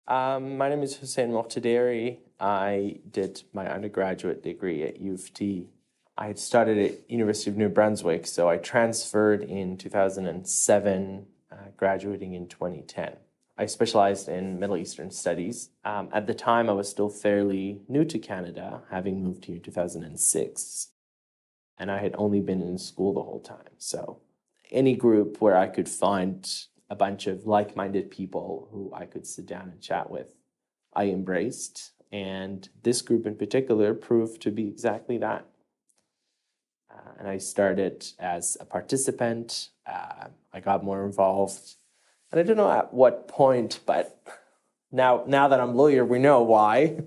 My name is HOSSEIN MOGHTADERI. I did my undergraduate degree at U of T. I had started at University of New Brunswick, so I transferred in 2007, graduating in 2010. I specialized in Middle Eastern studies. At the time, I was still fairly new to Canada, having moved here in 2006, and I had only been in school the whole time. So any group where I could find a bunch of like-minded people who I could sit down and chat with, I embraced. And this group in particular proved to be exactly that. And I started as a participant. I got more involved. And I don't know at what point, but now that I'm a lawyer, we know why.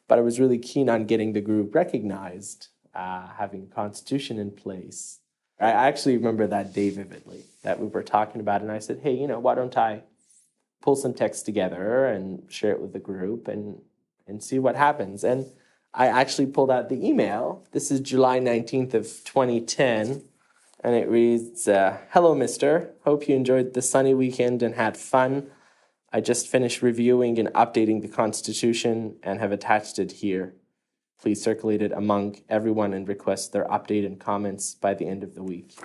But I was really keen on getting the group recognized, having a constitution in place. I actually remember that day vividly, that we were talking about it, and I said, hey, why don't I pull some text together and share it with the group and see what happens. And I actually pulled out the email. This is July 19th of 2010, and it reads, hello, mister. Hope you enjoyed the sunny weekend and had fun. I just finished reviewing and updating the Constitution and have attached it here. Please circulate it among everyone and request their update and comments by the end of the week.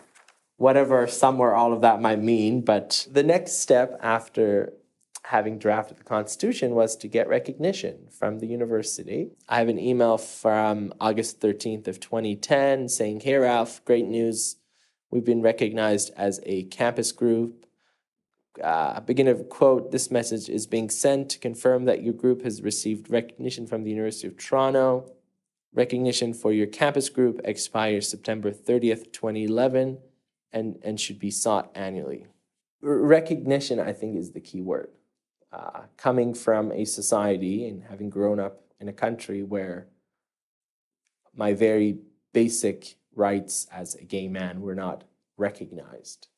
Whatever some or all of that might mean, but the next step after having drafted the Constitution was to get recognition from the university. I have an email from August 13th of 2010 saying, hey, Ralph, great news. We've been recognized as a campus group. Begin of quote, this message is being sent to confirm that your group has received recognition from the University of Toronto. Recognition for your campus group expires September 30th, 2011, and should be sought annually. Recognition, I think, is the key word. Coming from a society and having grown up in a country where my very basic rights as a gay man were not recognized,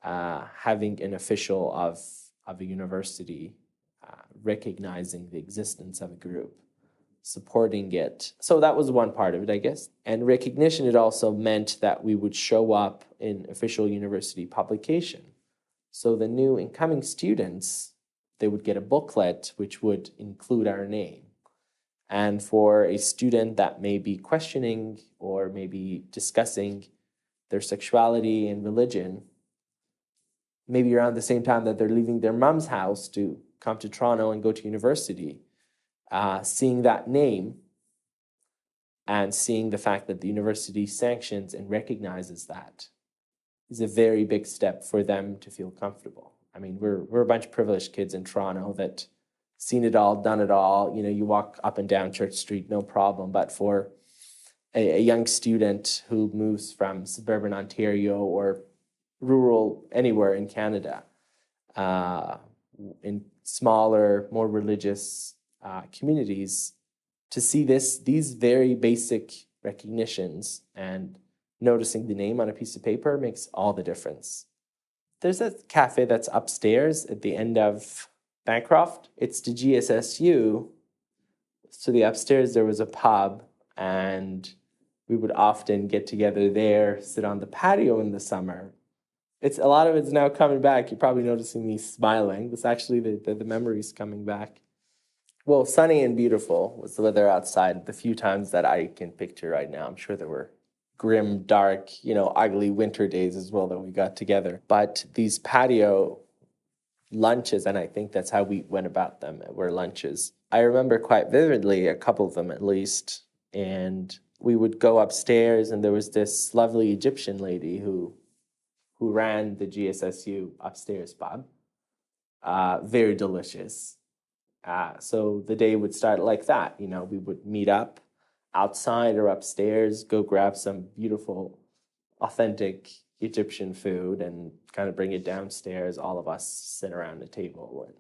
having an official of a university recognizing the existence of a group, supporting it. So that was one part of it, I guess. And recognition, it also meant that we would show up in official university publication. So the new incoming students, they would get a booklet which would include our name. And for a student that may be questioning or maybe discussing their sexuality and religion, maybe around the same time that they're leaving their mom's house to come to Toronto and go to university, seeing that name and seeing the fact that the university sanctions and recognizes that is a very big step for them to feel comfortable. I mean, we're a bunch of privileged kids in Toronto that seen it all, done it all. You walk up and down Church Street, no problem. But for a young student who moves from suburban Ontario or rural anywhere in Canada, in smaller, more religious communities, to see these very basic recognitions and noticing the name on a piece of paper makes all the difference. There's a cafe that's upstairs at the end of Bancroft. It's the GSSU. So the upstairs, there was a pub, and we would often get together there, sit on the patio in the summer. A lot of it's now coming back. You're probably noticing me smiling. It's actually the memories coming back. Well, sunny and beautiful was the weather outside the few times that I can picture right now. I'm sure there were grim, dark, ugly winter days as well that we got together. But these patio lunches, and I think that's how we went about them, were lunches. I remember quite vividly, a couple of them at least, and we would go upstairs, and there was this lovely Egyptian lady who ran the GSSU upstairs pub. Very delicious. So the day would start like that. We would meet up outside or upstairs, go grab some beautiful, authentic Egyptian food and kind of bring it downstairs. All of us sit around the table and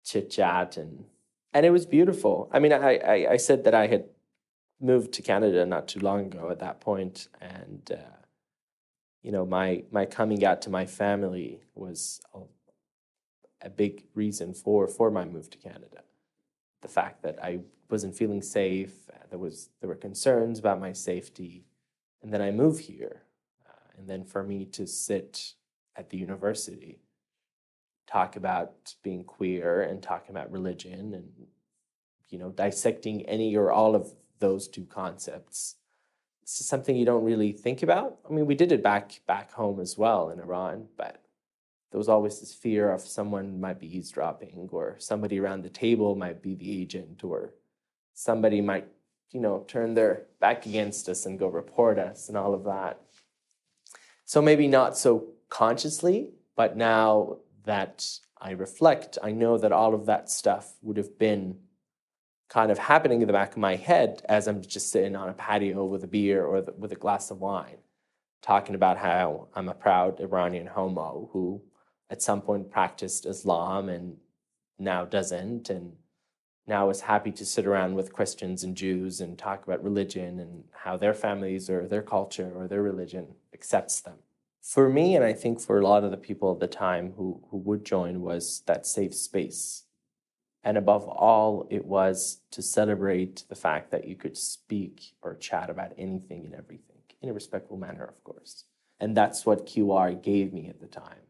chit-chat. And it was beautiful. I mean, I said that I had moved to Canada not too long ago at that point, and my coming out to my family was a big reason for my move to Canada. The fact that I wasn't feeling safe, there were concerns about my safety, and then I moved here. And then for me to sit at the university talk about being queer and talking about religion and, dissecting any or all of those two concepts. It's just something you don't really think about. I mean, we did it back home as well in Iran, but there was always this fear of someone might be eavesdropping, or somebody around the table might be the agent, or somebody might, turn their back against us and go report us and all of that. So maybe not so consciously, but now that I reflect, I know that all of that stuff would have been kind of happening in the back of my head as I'm just sitting on a patio with a beer or with a glass of wine, talking about how I'm a proud Iranian homo who at some point practiced Islam and now doesn't, and now is happy to sit around with Christians and Jews and talk about religion and how their families or their culture or their religion accepts them. For me, and I think for a lot of the people at the time who would join, was that safe space. And above all, it was to celebrate the fact that you could speak or chat about anything and everything in a respectful manner, of course. And that's what QR gave me at the time.